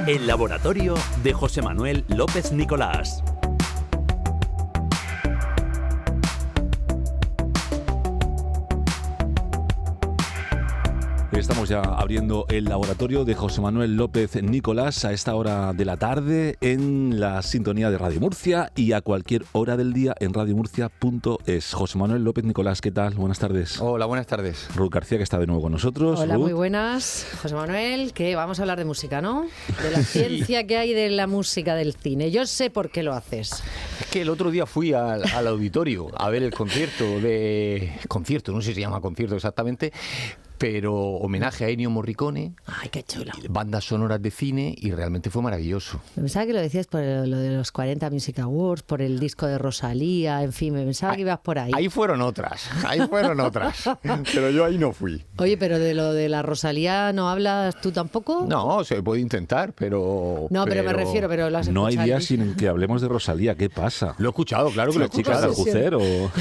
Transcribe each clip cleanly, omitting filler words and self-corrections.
El laboratorio de José Manuel López Nicolás. Estamos ya abriendo el laboratorio de José Manuel López Nicolás a esta hora de la tarde en la sintonía de Radio Murcia y a cualquier hora del día en radiomurcia.es. José Manuel López Nicolás, ¿qué tal? Buenas tardes. Hola, buenas tardes. Ruth García, que está de nuevo con nosotros. Hola, Ruth. muy buenas. José Manuel, que vamos a hablar de música, ¿no? De la ciencia que hay de la música del cine. Yo sé por qué lo haces. Es que el otro día fui al auditorio a ver el concierto, no sé si se llama concierto exactamente, pero homenaje a Ennio Morricone. Ay, qué chulo. Bandas sonoras de cine y realmente fue maravilloso. Pensaba que lo decías por lo de los 40 Music Awards, por el disco de Rosalía, en fin, me pensaba que ibas por ahí. Ahí fueron otras, pero yo ahí no fui. Oye, pero de lo de la Rosalía no hablas tú tampoco. No, se puede intentar, pero... No, pero me refiero, pero lo has No hay escuchado. día sin que hablemos de Rosalía. ¿Qué pasa? Lo he escuchado, claro que lo he ¿La chica escuchado. de Aljucer o...?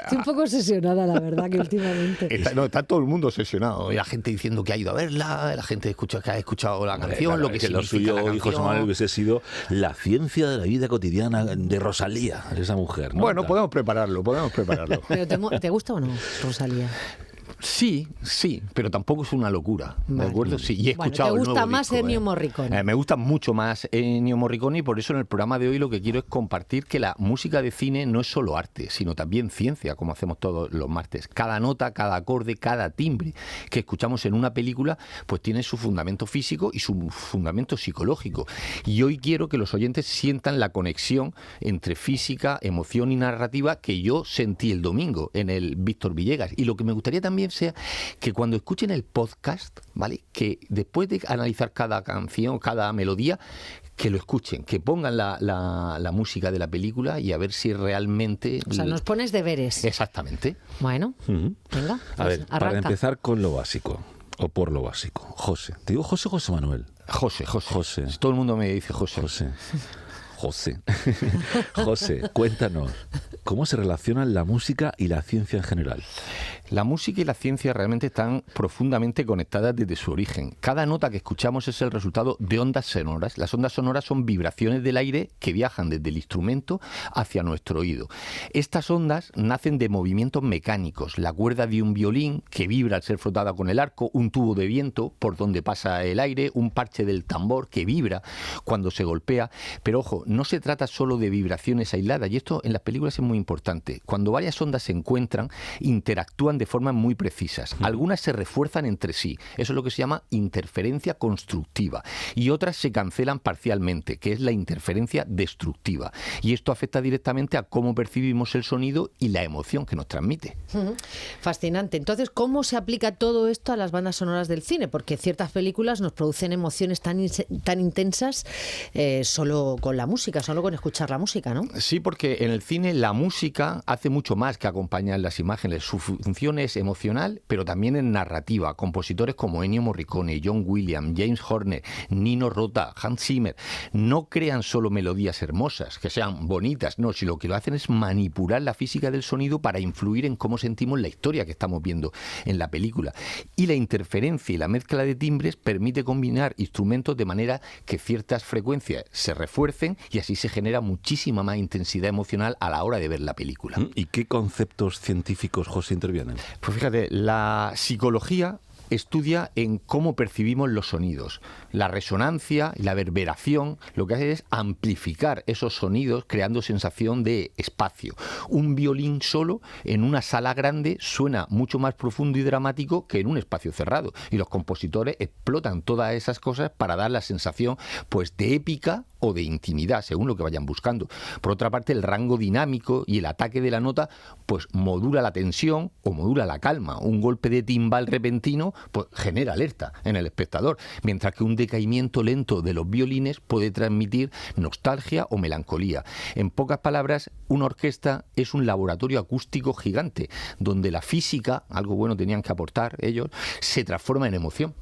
Estoy un poco obsesionada, la verdad, que últimamente. Está todo el mundo obsesionado. Y la gente diciendo que ha ido a verla, la gente que ha escuchado la canción, lo que lo significa suyo, la canción. José Manuel, hubiese sido la ciencia de la vida cotidiana de Rosalía, esa mujer, ¿no? Bueno, podemos prepararlo. ¿Pero te gusta o no, Rosalía? Sí, pero tampoco es una locura, ¿de acuerdo? Sí, y he escuchado ¿te el gusta nuevo más disco, Ennio Morricone? Me gusta mucho más Ennio Morricone y por eso en el programa de hoy lo que quiero es compartir que la música de cine no es solo arte, sino también ciencia, como hacemos todos los martes. Cada nota, cada acorde, cada timbre que escuchamos en una película, pues tiene su fundamento físico y su fundamento psicológico. Y hoy quiero que los oyentes sientan la conexión entre física, emoción y narrativa que yo sentí el domingo en el Víctor Villegas. Y lo que me gustaría también sea que cuando escuchen el podcast, ¿vale? Que después de analizar cada canción, cada melodía, que lo escuchen, que pongan la música de la película y a ver si realmente... O sea, nos pones deberes. Exactamente. Bueno, venga, A ver, arranca. para empezar con lo básico, o por lo básico. José. ¿Te digo José o José Manuel? José. José. Todo el mundo me dice José. José, cuéntanos, ¿cómo se relacionan la música y la ciencia en general? La música y la ciencia realmente están profundamente conectadas desde su origen. Cada nota que escuchamos es el resultado de ondas sonoras. Las ondas sonoras son vibraciones del aire que viajan desde el instrumento hacia nuestro oído. Estas ondas nacen de movimientos mecánicos. La cuerda de un violín que vibra al ser frotada con el arco, un tubo de viento por donde pasa el aire, un parche del tambor que vibra cuando se golpea. Pero ojo, no se trata solo de vibraciones aisladas, y esto en las películas es muy importante. Cuando varias ondas se encuentran, interactúan de formas muy precisas. Algunas se refuerzan entre sí, eso es lo que se llama interferencia constructiva, y otras se cancelan parcialmente, que es la interferencia destructiva. Y esto afecta directamente a cómo percibimos el sonido y la emoción que nos transmite. Fascinante. Entonces, ¿cómo se aplica todo esto a las bandas sonoras del cine? Porque ciertas películas nos producen emociones tan intensas solo con la música, solo con escuchar la música, ¿no? Sí, porque en el cine la música hace mucho más que acompañar las imágenes. Su función es emocional, pero también es narrativa. Compositores como Ennio Morricone, John Williams, James Horner, Nino Rota, Hans Zimmer no crean solo melodías hermosas, que sean bonitas, no, sino que lo hacen es manipular la física del sonido para influir en cómo sentimos la historia que estamos viendo en la película. Y la interferencia y la mezcla de timbres permite combinar instrumentos de manera que ciertas frecuencias se refuercen y así se genera muchísima más intensidad emocional a la hora de ver la película. ¿Y qué conceptos científicos, José, intervienen? Pues fíjate, la psicología estudia en cómo percibimos los sonidos. La resonancia y la reverberación lo que hace es amplificar esos sonidos creando sensación de espacio. Un violín solo en una sala grande suena mucho más profundo y dramático que en un espacio cerrado. Y los compositores explotan todas esas cosas para dar la sensación pues de épica o de intimidad, según lo que vayan buscando. Por otra parte, el rango dinámico y el ataque de la nota pues modula la tensión o modula la calma. Un golpe de timbal repentino pues genera alerta en el espectador, mientras que un decaimiento lento de los violines puede transmitir nostalgia o melancolía. En pocas palabras, una orquesta es un laboratorio acústico gigante, donde la física, algo bueno tenían que aportar ellos, se transforma en emoción.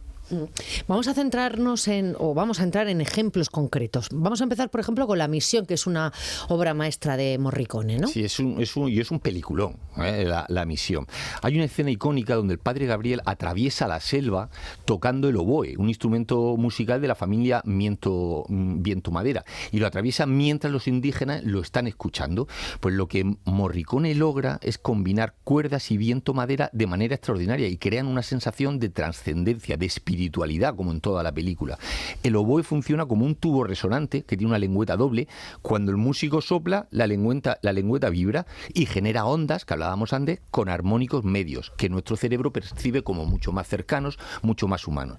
Vamos a centrarnos vamos a entrar en ejemplos concretos. Vamos a empezar, por ejemplo, con La Misión, que es una obra maestra de Morricone, ¿no? Sí, es un peliculón, la Misión. Hay una escena icónica donde el padre Gabriel atraviesa la selva tocando el oboe, un instrumento musical de la familia viento-madera, y lo atraviesa mientras los indígenas lo están escuchando. Pues lo que Morricone logra es combinar cuerdas y viento-madera de manera extraordinaria y crean una sensación de trascendencia, de espiritualidad, como en toda la película. El oboe funciona como un tubo resonante que tiene una lengüeta doble. Cuando el músico sopla, la lengüeta vibra y genera ondas, que hablábamos antes, con armónicos medios, que nuestro cerebro percibe como mucho más cercanos, mucho más humanos.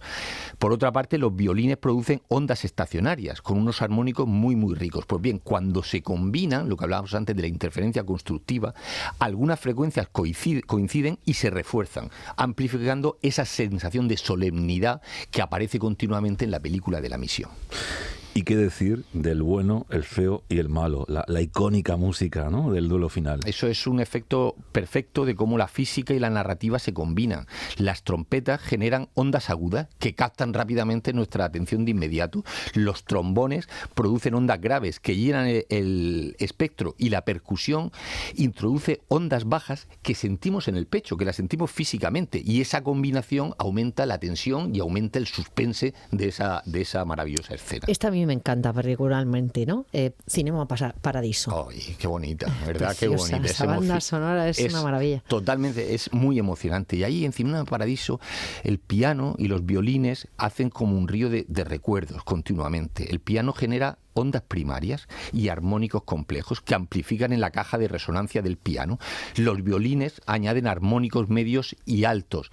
Por otra parte, los violines producen ondas estacionarias, con unos armónicos muy, muy ricos. Pues bien, cuando se combinan, lo que hablábamos antes de la interferencia constructiva, algunas frecuencias coinciden y se refuerzan, amplificando esa sensación de solemnidad que aparece continuamente en la película de La Misión. ¿Y qué decir del bueno, el feo y el malo? La icónica música, ¿no?, del duelo final. Eso es un efecto perfecto de cómo la física y la narrativa se combinan. Las trompetas generan ondas agudas que captan rápidamente nuestra atención de inmediato. Los trombones producen ondas graves que llenan el espectro, y la percusión introduce ondas bajas que sentimos en el pecho, que las sentimos físicamente, y esa combinación aumenta la tensión y aumenta el suspense de esa maravillosa escena. Esta a mí me encanta particularmente, ¿no? Cinema Paradiso. ¡Ay, qué bonita! ¿Verdad? Preciosa. Qué bonita. Esa banda sonora es una maravilla. Totalmente, es muy emocionante. Y ahí en Cinema Paradiso el piano y los violines hacen como un río de recuerdos continuamente. El piano genera ondas primarias y armónicos complejos que amplifican en la caja de resonancia del piano. Los violines añaden armónicos medios y altos.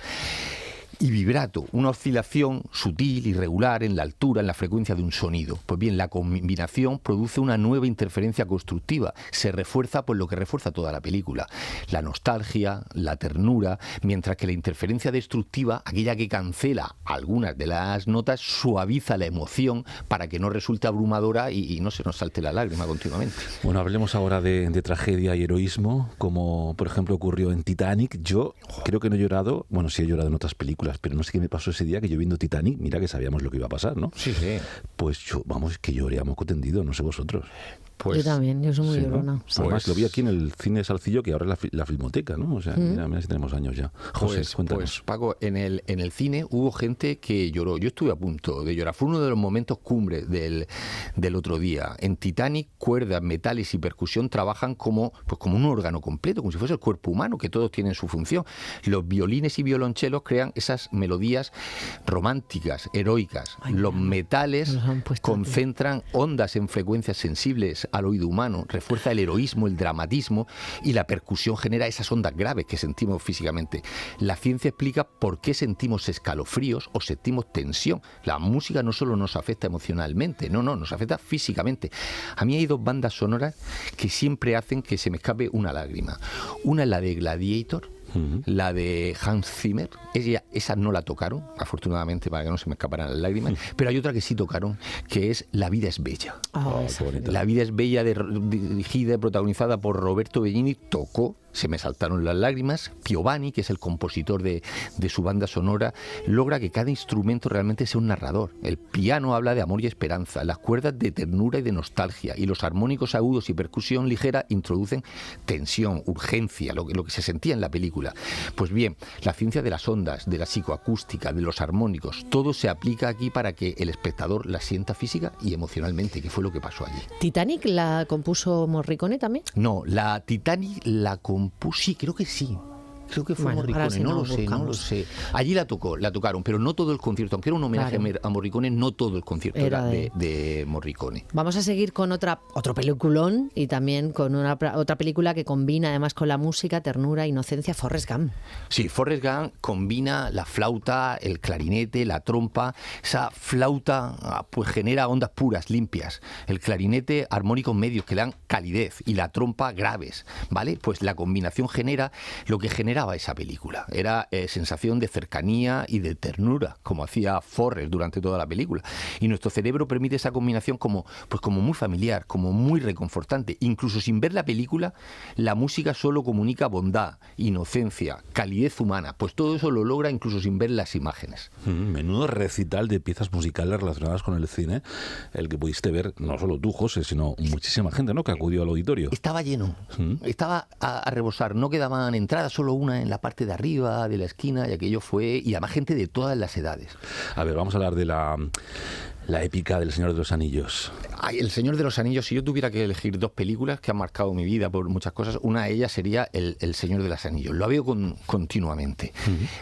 Y vibrato, una oscilación sutil y regular en la altura, en la frecuencia de un sonido. Pues bien, la combinación produce una nueva interferencia constructiva. Se refuerza por lo que refuerza toda la película. La nostalgia, la ternura, mientras que la interferencia destructiva, aquella que cancela algunas de las notas, suaviza la emoción para que no resulte abrumadora y no se nos salte la lágrima continuamente. Bueno, hablemos ahora de tragedia y heroísmo, como por ejemplo ocurrió en Titanic. Yo creo que no he llorado, bueno, sí he llorado en otras películas, pero no sé qué me pasó ese día que yo viendo Titanic, mira que sabíamos lo que iba a pasar, ¿no? Sí, sí. Pues yo, vamos, que lloré a moco tendido, no sé vosotros. Pues, yo también, yo soy muy llorona. ¿No? Sí. Además lo vi aquí en el Cine Salcillo, que ahora es la Filmoteca, ¿no? O sea, mira si tenemos años ya. José, cuéntanos. Pues Paco, en el cine hubo gente que lloró. Yo estuve a punto de llorar. Fue uno de los momentos cumbres del otro día. En Titanic, cuerdas, metales y percusión trabajan como un órgano completo, como si fuese el cuerpo humano, que todos tienen su función. Los violines y violonchelos crean esas melodías románticas, heroicas. Los metales concentran ondas en frecuencias sensibles al oído humano, refuerza el heroísmo, el dramatismo, y la percusión genera esas ondas graves que sentimos físicamente. La ciencia explica por qué sentimos escalofríos o sentimos tensión. La música no solo nos afecta emocionalmente, no, nos afecta físicamente. A mí hay dos bandas sonoras que siempre hacen que se me escape una lágrima. Una es la de Gladiator, la de Hans Zimmer. Esa no la tocaron, afortunadamente, para que no se me escaparan las lágrimas, pero hay otra que sí tocaron, que es La vida es bella. La vida es bella, dirigida y protagonizada por Roberto Benigni, tocó, se me saltaron las lágrimas. Piovani, que es el compositor de su banda sonora, logra que cada instrumento realmente sea un narrador. El piano habla de amor y esperanza, las cuerdas de ternura y de nostalgia, y los armónicos agudos y percusión ligera introducen tensión, urgencia, lo que se sentía en la película. Pues bien, la ciencia de las ondas, de la psicoacústica, de los armónicos, todo se aplica aquí para que el espectador la sienta física y emocionalmente, que fue lo que pasó allí. ¿Titanic la compuso Morricone también? No, la Titanic la compuso, sí, creo que sí. Creo que fue Morricone, sí no lo sé. Allí la tocaron, pero no todo el concierto. Aunque era un homenaje a Morricone, no todo el concierto era de Morricone. Vamos a seguir con otro peliculón, y también con otra película que combina además con la música, ternura, inocencia, Forrest Gump. Sí, Forrest Gump combina la flauta, el clarinete, la trompa. Esa flauta pues genera ondas puras, limpias. El clarinete, armónicos medios que dan calidez, y la trompa graves, ¿vale? Pues la combinación genera lo que genera generaba esa película. Era sensación de cercanía y de ternura, como hacía Forrest durante toda la película. Y nuestro cerebro permite esa combinación como muy familiar, como muy reconfortante. Incluso sin ver la película, la música solo comunica bondad, inocencia, calidez humana. Pues todo eso lo logra incluso sin ver las imágenes. Menudo recital de piezas musicales relacionadas con el cine, el que pudiste ver no solo tú, José, sino muchísima gente, ¿no?, que acudió al auditorio. Estaba lleno, estaba a rebosar, no quedaban entradas, solo una en la parte de arriba, de la esquina, y aquello fue, y además gente de todas las edades. A ver, vamos a hablar de la épica del Señor de los Anillos. Ay, El Señor de los Anillos, si yo tuviera que elegir dos películas que han marcado mi vida por muchas cosas, una de ellas sería El Señor de los Anillos. Lo veo continuamente.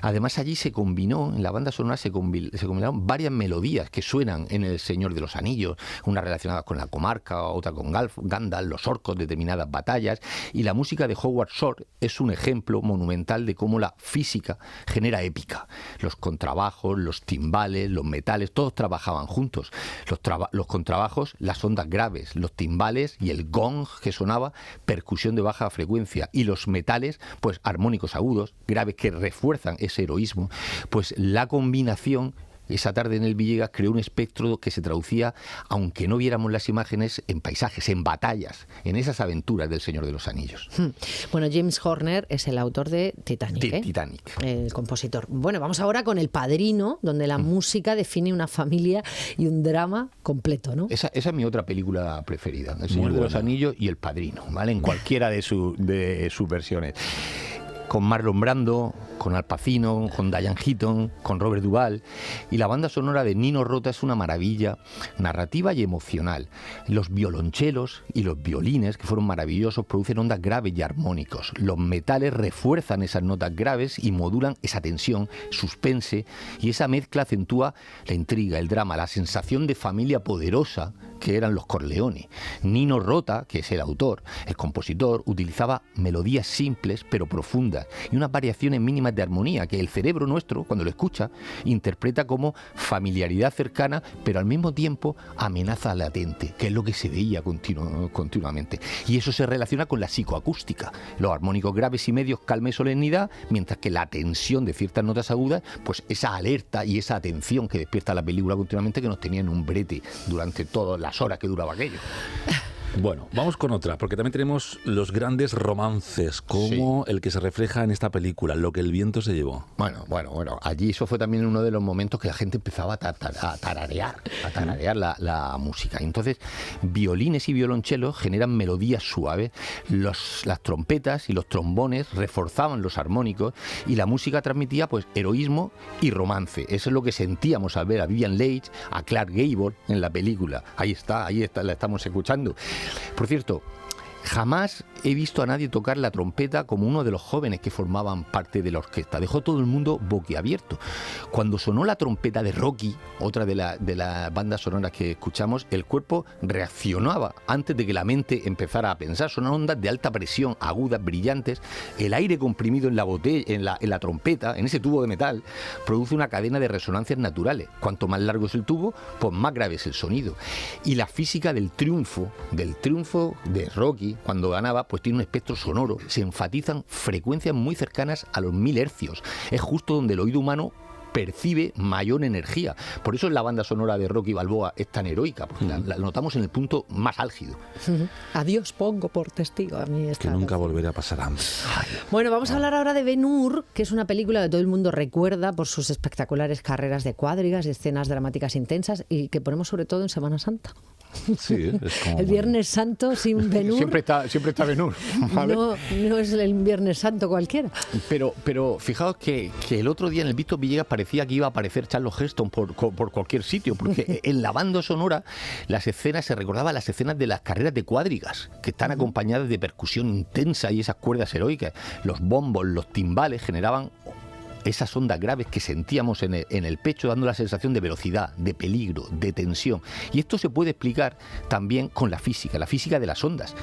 Además, allí se combinó, en la banda sonora se combinaron varias melodías que suenan en El Señor de los Anillos, una relacionada con la comarca, otra con Gandalf, los orcos, determinadas batallas, y la música de Howard Shore es un ejemplo monumental de cómo la física genera épica. Los contrabajos, los timbales, los metales, todos trabajaban juntos. Los contrabajos, las ondas graves, los timbales y el gong que sonaba, percusión de baja frecuencia, y los metales, pues armónicos agudos, graves, que refuerzan ese heroísmo. Pues la combinación, esa tarde en el Villegas, creó un espectro que se traducía, aunque no viéramos las imágenes, en paisajes, en batallas, en esas aventuras del Señor de los Anillos. Bueno, James Horner es el autor de Titanic. Titanic. El compositor. Bueno, vamos ahora con El Padrino, donde la música define una familia y un drama completo, ¿no? Esa es mi otra película preferida, El Señor de los Anillos y El Padrino, ¿vale? En cualquiera de sus versiones. Con Marlon Brando, con Al Pacino, con Diane Keaton, con Robert Duvall, y la banda sonora de Nino Rota es una maravilla narrativa y emocional. Los violonchelos y los violines, que fueron maravillosos, producen ondas graves y armónicos. Los metales refuerzan esas notas graves y modulan esa tensión, suspense, y esa mezcla acentúa la intriga, el drama, la sensación de familia poderosa que eran los Corleone. Nino Rota, que es el autor, el compositor, utilizaba melodías simples pero profundas y unas variaciones mínimas de armonía que el cerebro nuestro, cuando lo escucha, interpreta como familiaridad cercana, pero al mismo tiempo amenaza latente, que es lo que se veía continuamente. Y eso se relaciona con la psicoacústica. Los armónicos graves y medios, calma y solemnidad, mientras que la tensión de ciertas notas agudas, pues esa alerta y esa atención que despierta la película continuamente, que nos tenía en un brete durante todas las horas que duraba aquello. Bueno, vamos con otra, porque también tenemos los grandes romances, como el que se refleja en esta película, Lo que el viento se llevó. Bueno, allí eso fue también uno de los momentos que la gente empezaba a tararear la música. Entonces, violines y violonchelos generan melodías suaves, las trompetas y los trombones reforzaban los armónicos, y la música transmitía pues heroísmo y romance. Eso es lo que sentíamos al ver a Vivien Leigh, a Clark Gable en la película. Ahí está, la estamos escuchando. Por cierto, jamás he visto a nadie tocar la trompeta como uno de los jóvenes que formaban parte de la orquesta. Dejó todo el mundo boquiabierto. Cuando sonó la trompeta de Rocky, otra de las bandas sonoras que escuchamos, el cuerpo reaccionaba antes de que la mente empezara a pensar. Son ondas de alta presión, agudas, brillantes. El aire comprimido en la botella, en la trompeta, en ese tubo de metal, produce una cadena de resonancias naturales. Cuanto más largo es el tubo, pues más grave es el sonido. Y la física del triunfo de Rocky, cuando ganaba, pues tiene un espectro sonoro. Se enfatizan frecuencias muy cercanas a los 1000 hercios. Es justo donde el oído humano percibe mayor energía. Por eso la banda sonora de Rocky Balboa es tan heroica, porque la notamos en el punto más álgido. Adiós pongo por testigo a mí esta que nunca canción. volveré a pasar hambre. Bueno, vamos a hablar ahora de Ben-Hur, que es una película que todo el mundo recuerda por sus espectaculares carreras de cuadrigas y escenas dramáticas intensas, y que ponemos sobre todo en Semana Santa. Sí, es como... El Viernes Santo sin Ben-Hur Siempre está Ben-Hur. no es el Viernes Santo cualquiera. Pero fijaos que el otro día en el Víctor Villegas parecía que iba a aparecer Charlton Heston por cualquier sitio, porque en la banda sonora las escenas, se recordaban las escenas de las carreras de cuadrigas, que están acompañadas de percusión intensa y esas cuerdas heroicas. Los bombos, los timbales generaban esas ondas graves que sentíamos en el pecho, dando la sensación de velocidad, de peligro, de tensión. Y esto se puede explicar también con la física de las ondas.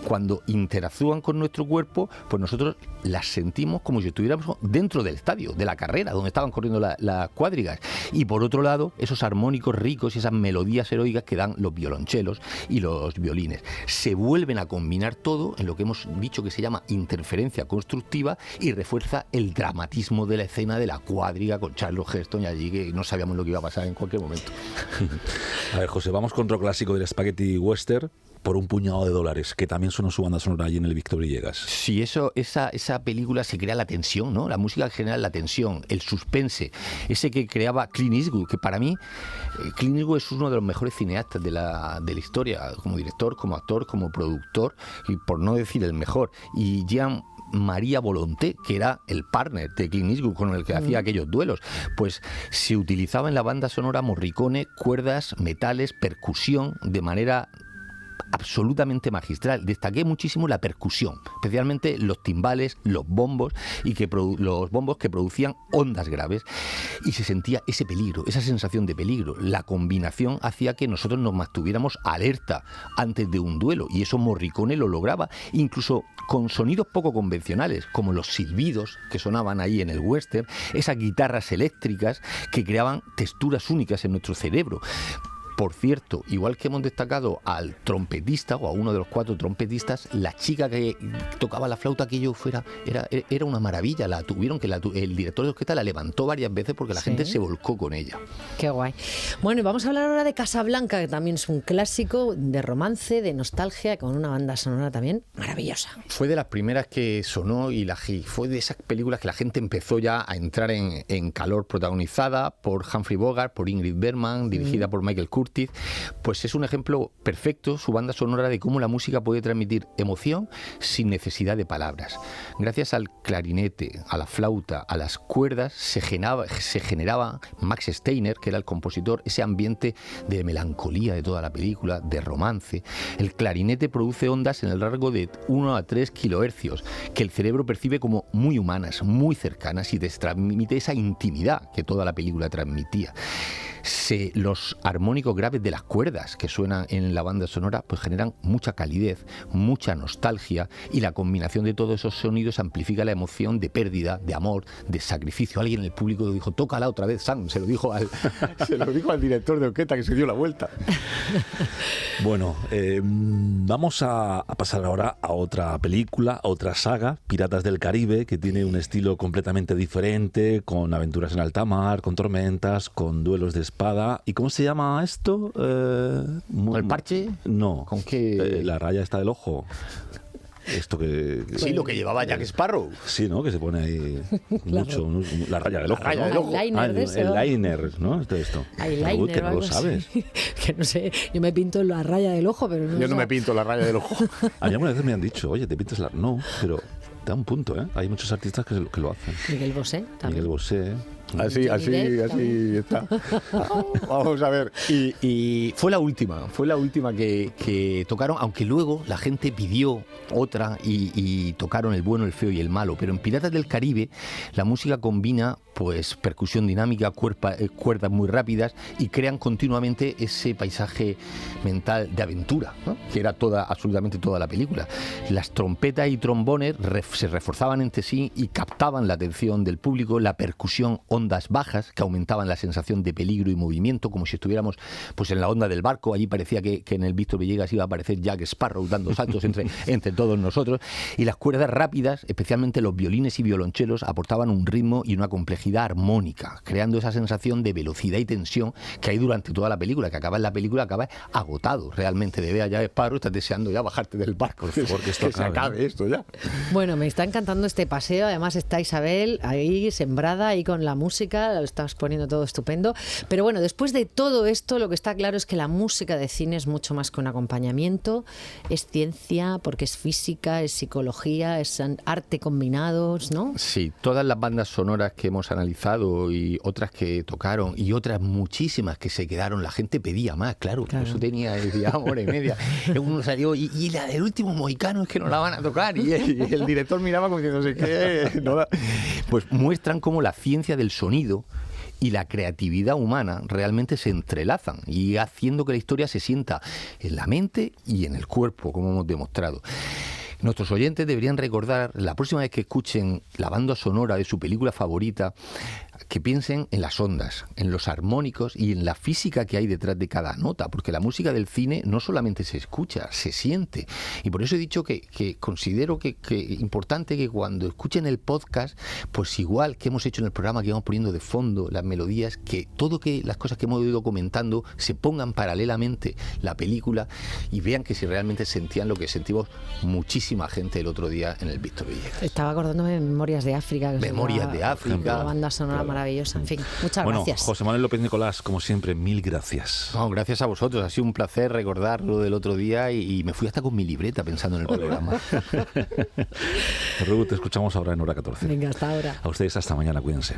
Cuando interactúan con nuestro cuerpo, pues nosotros las sentimos como si estuviéramos dentro del estadio, de la carrera, donde estaban corriendo las cuadrigas. Y por otro lado, esos armónicos ricos y esas melodías heroicas que dan los violonchelos y los violines. Se vuelven a combinar todo en lo que hemos dicho que se llama interferencia constructiva y refuerza el dramatismo de la escena de la cuadriga con Charlton Heston y allí que no sabíamos lo que iba a pasar en cualquier momento. A ver, José, vamos con otro clásico del Spaghetti Western, Por un puñado de dólares, que también sonó su banda sonora allí en el Víctor Villegas. Sí, esa película se crea la tensión, ¿no? La música genera la tensión, el suspense, ese que creaba Clint Eastwood, que para mí Clint Eastwood es uno de los mejores cineastas de la historia, como director, como actor, como productor, y por no decir el mejor. Y Jean-Marie Volonté, que era el partner de Clint Eastwood con el que hacía aquellos duelos, pues se utilizaba en la banda sonora Morricone cuerdas, metales, percusión de manera absolutamente magistral. Destaqué muchísimo la percusión, especialmente los timbales, los bombos los bombos que producían ondas graves, y se sentía ese peligro, esa sensación de peligro. La combinación hacía que nosotros nos mantuviéramos alerta antes de un duelo, y eso Morricone lo lograba, incluso con sonidos poco convencionales, como los silbidos que sonaban ahí en el western, esas guitarras eléctricas que creaban texturas únicas en nuestro cerebro. Por cierto, igual que hemos destacado al trompetista o a uno de los 4 trompetistas, la chica que tocaba la flauta, aquello era una maravilla. El director de orquesta la levantó varias veces porque la gente se volcó con ella. Qué guay. Bueno, y vamos a hablar ahora de Casablanca, que también es un clásico de romance, de nostalgia, con una banda sonora también maravillosa. Fue de las primeras que sonó y fue de esas películas que la gente empezó ya a entrar en calor, protagonizada por Humphrey Bogart, por Ingrid Bergman, dirigida por Michael Curtiz. Pues es un ejemplo perfecto, su banda sonora, de cómo la música puede transmitir emoción sin necesidad de palabras. Gracias al clarinete, a la flauta, a las cuerdas, se generaba Max Steiner, que era el compositor, ese ambiente de melancolía de toda la película, de romance. El clarinete produce ondas en el rango de 1 a 3 kilohercios, que el cerebro percibe como muy humanas, muy cercanas, y transmite esa intimidad que toda la película transmitía. Los armónicos graves de las cuerdas que suenan en la banda sonora pues generan mucha calidez, mucha nostalgia, y la combinación de todos esos sonidos amplifica la emoción de pérdida, de amor, de sacrificio. Alguien en el público dijo: tócala otra vez, Sam. Se lo dijo al director de orquesta, que se dio la vuelta. Bueno, vamos a pasar ahora a otra película, a otra saga, Piratas del Caribe, que tiene un estilo completamente diferente, con aventuras en alta mar, con tormentas, con duelos de espada. ¿Y cómo se llama esto? ¿El parche? No. ¿Con qué? La raya está del ojo. Esto que sí, lo que llevaba Jack Sparrow. Sí, ¿no? Que se pone ahí mucho. La raya del ojo. La raya del ojo. El liner, ¿no? Esto. Eyeliner, que no lo sabes. Que no sé, yo me pinto la raya del ojo, pero no. Yo no me pinto la raya del ojo. A mí algunas veces me han dicho: oye, te pintas la... No, pero da un punto, ¿eh? Hay muchos artistas que lo hacen. Miguel Bosé también. Miguel Bosé. Así está. Vamos a ver. Y fue la última que tocaron, aunque luego la gente pidió otra y tocaron El bueno, el feo y el malo. Pero en Piratas del Caribe la música combina pues percusión dinámica, cuerdas muy rápidas, y crean continuamente ese paisaje mental de aventura, ¿no? Que era absolutamente toda la película. Las trompetas y trombones se reforzaban entre sí y captaban la atención del público. La percusión, ondas bajas que aumentaban la sensación de peligro y movimiento, como si estuviéramos pues en la onda del barco. Allí parecía que en el Víctor Villegas iba a aparecer Jack Sparrow dando saltos entre todos nosotros. Y las cuerdas rápidas, especialmente los violines y violonchelos, aportaban un ritmo y una complejidad armónica, creando esa sensación de velocidad y tensión que hay durante toda la película, que acaba agotado realmente de ver a Jack Sparrow. Estás deseando ya bajarte del barco, porque esto se acabe esto ya. Bueno, me está encantando este paseo. Además está Isabel ahí sembrada, ahí con la música, lo estás poniendo todo estupendo. Pero bueno, después de todo esto, lo que está claro es que la música de cine es mucho más que un acompañamiento, es ciencia, porque es física, es psicología, es arte combinados, ¿no? Sí, todas las bandas sonoras que hemos analizado y otras que tocaron y otras muchísimas que se quedaron, la gente pedía más, claro. Eso decía hora y media. Uno salió y la del último mohicano es que no la van a tocar y el director miraba como diciendo, ¿qué? No da. Pues muestran cómo la ciencia del sonido y la creatividad humana realmente se entrelazan y haciendo que la historia se sienta en la mente y en el cuerpo, como hemos demostrado. Nuestros oyentes deberían recordar, la próxima vez que escuchen la banda sonora de su película favorita, que piensen en las ondas, en los armónicos y en la física que hay detrás de cada nota, porque la música del cine no solamente se escucha, se siente. Y por eso he dicho que considero que importante que cuando escuchen el podcast, pues igual que hemos hecho en el programa, que vamos poniendo de fondo las melodías, que las cosas que hemos ido comentando se pongan paralelamente la película y vean que si realmente sentían lo que sentimos muchísima gente el otro día en el Víctor Villegas. Estaba acordándome de Memorias de África. Memorias de África. La banda sonora maravillosa. En fin, muchas gracias. José Manuel López Nicolás, como siempre, mil gracias. No, gracias a vosotros. Ha sido un placer recordar lo del otro día y me fui hasta con mi libreta pensando en el programa. Ruth, te escuchamos ahora en hora 14. Venga, hasta ahora. A ustedes hasta mañana, cuídense.